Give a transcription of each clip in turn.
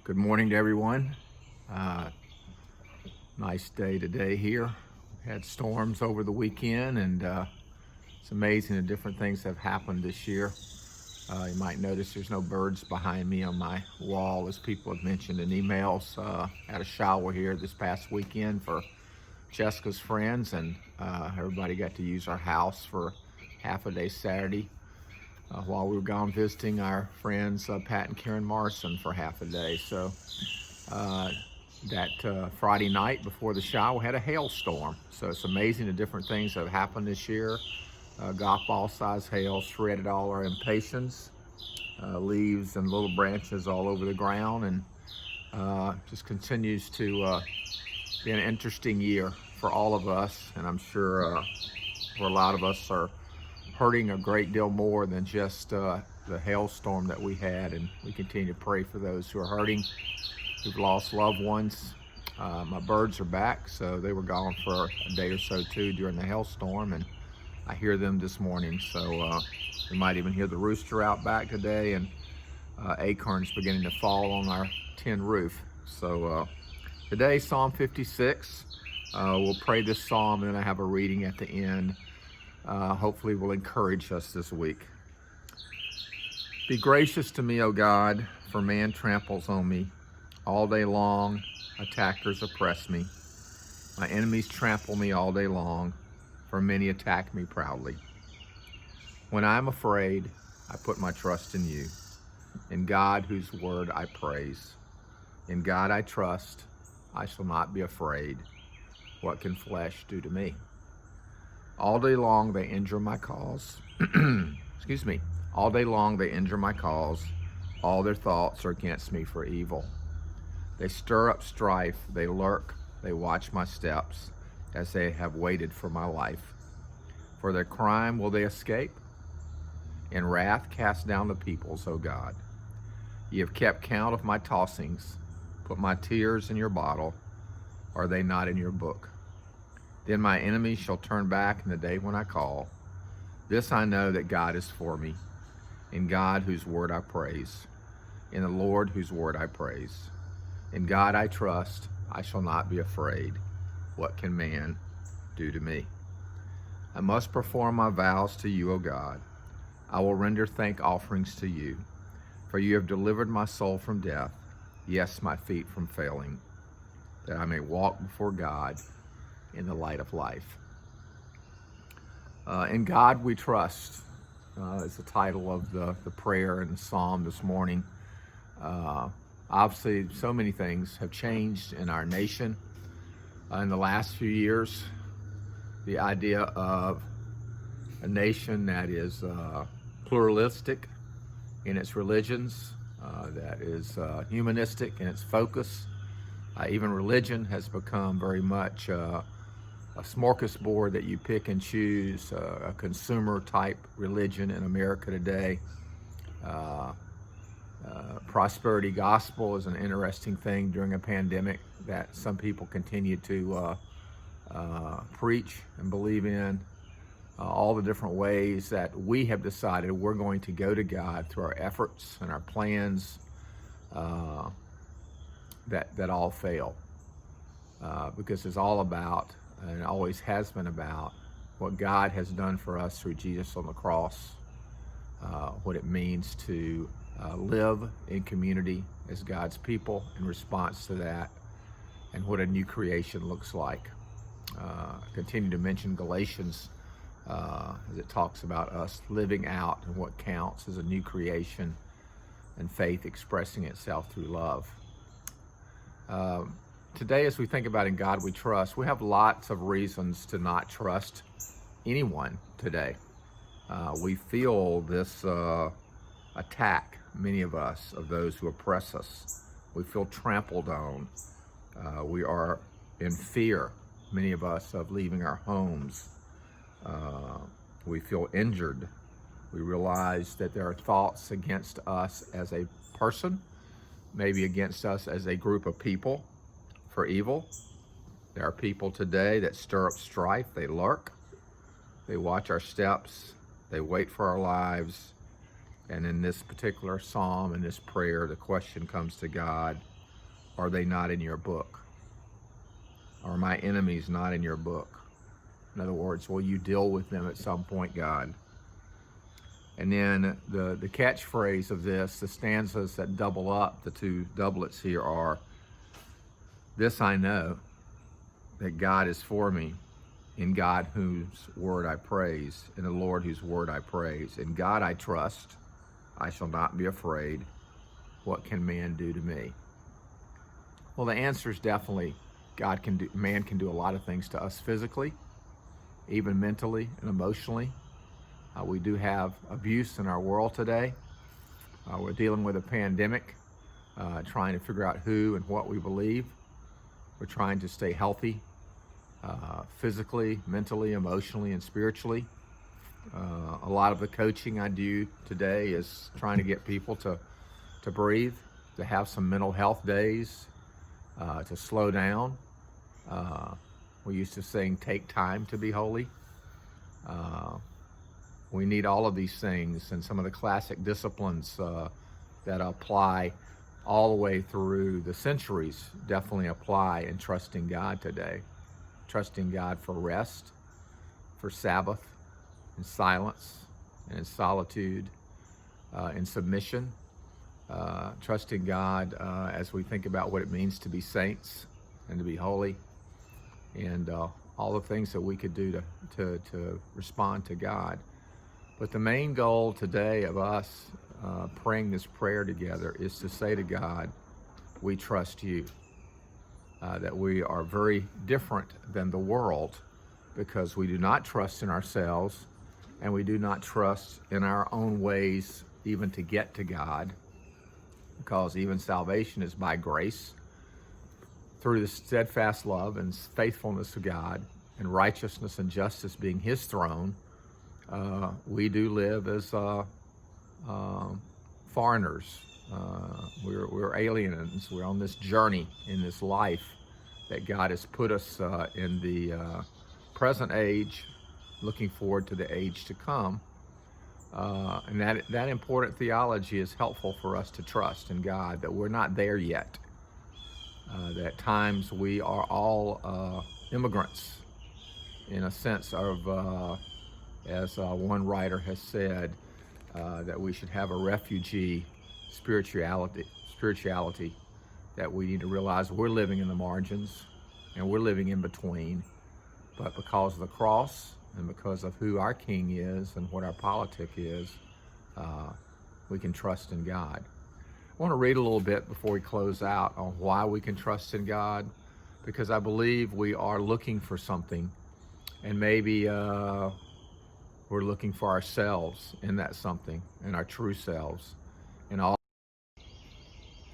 Good morning to everyone. Uh, nice day today here. We had storms over the weekend, and it's amazing the different things that have happened this year. You might notice there's no birds behind me on my wall, as people have mentioned in emails. Had a shower here this past weekend for Jessica's friends, and everybody got to use our house for half a day Saturday. While we were gone visiting our friends Pat and Karen Morrison for half a day. So that Friday night before the shower, we had a hailstorm. So it's amazing the different things that have happened this year. Golf ball size hail shredded all our impatiens, leaves and little branches all over the ground, and just continues to be an interesting year for all of us. And I'm sure for a lot of us are hurting a great deal more than just the hailstorm that we had, and we continue to pray for those who are hurting, who've lost loved ones. My birds are back, so they were gone for a day or so too during the hailstorm, and I hear them this morning. So we might even hear the rooster out back today, and acorns beginning to fall on our tin roof. So today, Psalm 56. We'll pray this psalm, and then I have a reading at the end. Hopefully will encourage us this week. Be gracious to me, O God, for man tramples on me. All day long, attackers oppress me. My enemies trample me all day long, for many attack me proudly. When I am afraid, I put my trust in you. In God, whose word I praise. In God I trust, I shall not be afraid. What can flesh do to me? All day long they injure my cause. Excuse me. All day long they injure my cause. All their thoughts are against me for evil. They stir up strife. They lurk. They watch my steps as they have waited for my life. For their crime will they escape? In wrath cast down the peoples, O God. Ye have kept count of my tossings. Put my tears in your bottle. Are they not in your book? Then my enemies shall turn back in the day when I call. This I know, that God is for me. In God, whose word I praise. In the Lord, whose word I praise. In God I trust, I shall not be afraid. What can man do to me? I must perform my vows to you, O God. I will render thank offerings to you. For you have delivered my soul from death, yes, my feet from failing, that I may walk before God in the light of life. In God we trust is the title of the prayer and the psalm this morning. Obviously, so many things have changed in our nation in the last few years. The idea of a nation that is pluralistic in its religions, that is humanistic in its focus. Even religion has become very much a smorgasbord that you pick and choose, a consumer type religion in America today. Prosperity gospel is an interesting thing during a pandemic that some people continue to preach and believe in. All the different ways that we have decided we're going to go to God through our efforts and our plans, that all fail. Because it's all about, and it always has been about, what God has done for us through Jesus on the cross, what it means to live in community as God's people in response to that, and what a new creation looks like. Continue to mention Galatians as it talks about us living out and what counts as a new creation, and faith expressing itself through love. Today, as we think about in God we trust, we have lots of reasons to not trust anyone today. We feel this attack, many of us, of those who oppress us. We feel trampled on. We are in fear, many of us, of leaving our homes. We feel injured. We realize that there are thoughts against us as a person, maybe against us as a group of people, for evil. There are people today that stir up strife. They lurk. They watch our steps. They wait for our lives. And in this particular psalm, in this prayer, the question comes to God, are they not in your book? Are my enemies not in your book? In other words, will you deal with them at some point, God? And then the catchphrase of this, the stanzas that double up, the two doublets here are, this I know, that God is for me, in God whose word I praise, in the Lord whose word I praise. In God I trust, I shall not be afraid. What can man do to me? Well, the answer is definitely man can do a lot of things to us physically, even mentally and emotionally. We do have abuse in our world today. We're dealing with a pandemic, trying to figure out who and what we believe. We're trying to stay healthy, physically, mentally, emotionally, and spiritually. A lot of the coaching I do today is trying to get people to breathe, to have some mental health days, to slow down. We used to saying, take time to be holy. We need all of these things, and some of the classic disciplines that apply all the way through the centuries definitely apply in trusting God today. Trusting God for rest, for Sabbath, in silence, and in solitude, in submission. Trusting God as we think about what it means to be saints and to be holy, and all the things that we could do to respond to God. But the main goal today of us praying this prayer together is to say to God, we trust you. That we are very different than the world because we do not trust in ourselves, and we do not trust in our own ways even to get to God, because even salvation is by grace through the steadfast love and faithfulness of God, and righteousness and justice being his throne. We do live as foreigners. We're aliens. We're on this journey in this life that God has put us in the present age, looking forward to the age to come. And that important theology is helpful for us to trust in God, that we're not there yet. That at times we are all immigrants in a sense of, as one writer has said, that we should have a refugee spirituality, that we need to realize we're living in the margins and we're living in between, but because of the cross and because of who our King is and what our politic is, we can trust in God. I want to read a little bit before we close out on why we can trust in God, because I believe we are looking for something, and maybe we're looking for ourselves in that something, in our true selves. And all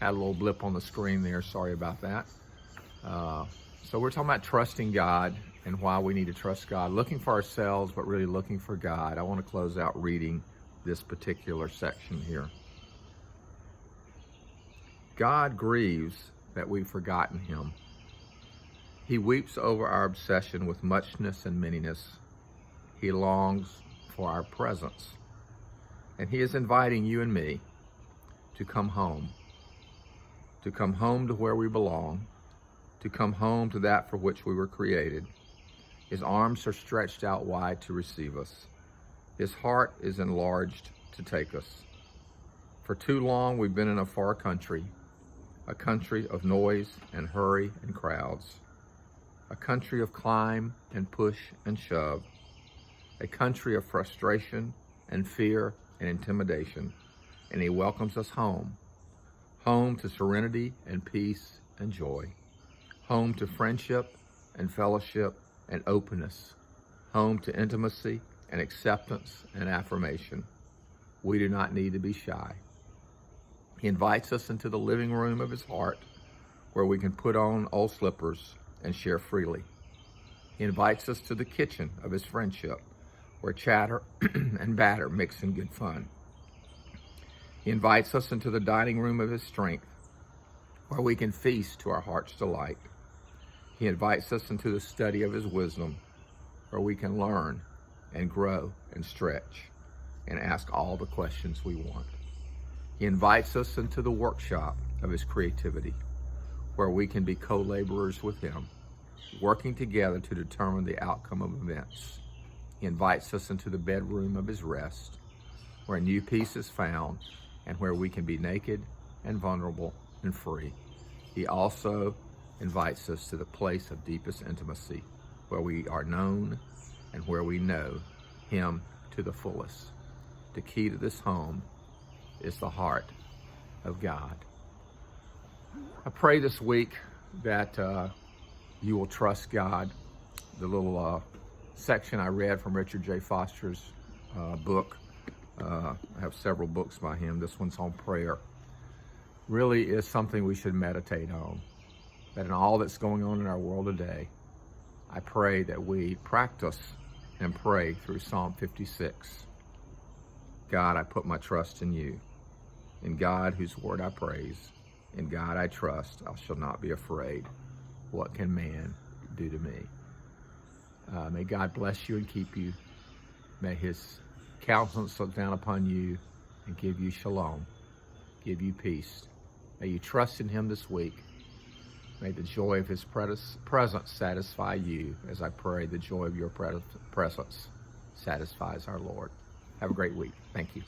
had a little blip on the screen there, sorry about that. So we're talking about trusting God and why we need to trust God, looking for ourselves, but really looking for God. I want to close out reading this particular section here. God grieves that we've forgotten him. He weeps over our obsession with muchness and manyness. He longs for our presence. And he is inviting you and me to come home to where we belong, to come home to that for which we were created. His arms are stretched out wide to receive us. His heart is enlarged to take us. For too long we've been in a far country, a country of noise and hurry and crowds, a country of climb and push and shove, a country of frustration and fear and intimidation. And he welcomes us home, home to serenity and peace and joy, home to friendship and fellowship and openness, home to intimacy and acceptance and affirmation. We do not need to be shy. He invites us into the living room of his heart, where we can put on old slippers and share freely. He invites us to the kitchen of his friendship, where chatter and batter mix in good fun. He invites us into the dining room of his strength, where we can feast to our heart's delight. He invites us into the study of his wisdom, where we can learn and grow and stretch and ask all the questions we want. He invites us into the workshop of his creativity, where we can be co-laborers with him, working together to determine the outcome of events. He invites us into the bedroom of his rest, where a new peace is found and where we can be naked and vulnerable and free. He also invites us to the place of deepest intimacy, where we are known and where we know him to the fullest. The key to this home is the heart of God. I pray this week that you will trust God. The little section I read from Richard J. Foster's book, I have several books by him. This one's on prayer. Really is something we should meditate on. That in all that's going on in our world today, I pray that we practice and pray through Psalm 56. God, I put my trust in you. In God, whose word I praise. In God I trust. I shall not be afraid. What can man do to me? May God bless you and keep you. May his countenance look down upon you and give you shalom, give you peace. May you trust in him this week. May the joy of his presence satisfy you, as I pray the joy of your presence satisfies our Lord. Have a great week. Thank you.